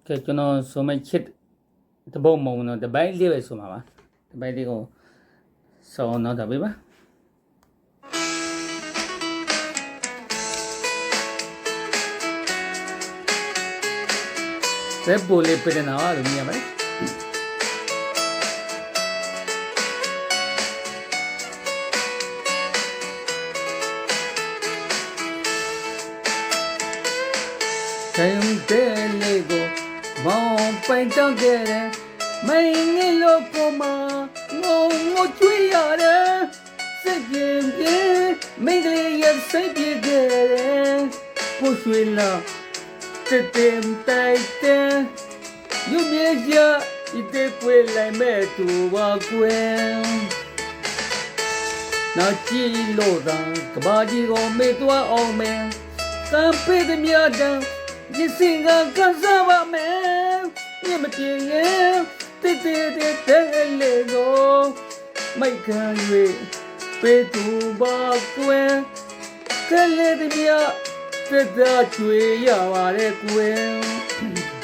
ကဲကျွန်တော်ဆိုမဲ့ချစ်တပုတ်မုံတော့တပိုင်းလေးပဲဆိုမှာပါတပိုင်းလေးကိုစောင်းတော့ပေးပါဇက်ပိုလေးပြနေတာလို့မြင်ရပါတယ်တဲ့လေကိုမောင်ပိုင်တောင်းခဲ့တယ်မင်းငယ်လို့ကိုမငုံငိုချွေးရတယ်စိတ်ပြင်းပြင်းမင်းကလေးရဲ့စိတ်ပြင်းခဲ့တယ်ကိုရွှေလာတဲ့တဲ့တိုက်တဲ့ယူမြေရဒီတဲ့ပွေလိုက်မဲ့သူပါကွယ်နောက်ကြည့်လို့သာကဘာကြီးကိုမေ့သွားအောင်မယ်ကံပေးတဲ့မြတ်တမ်းဒီစင်ကကစားပါမယ်မြင်မပြေရင်တိတိတဲ့လေကိုမိုက်ခံ၍ပေးသူပါကွယ်ကလေးတည်းမြတ်သက်သာကျွေရပါလေကွယ်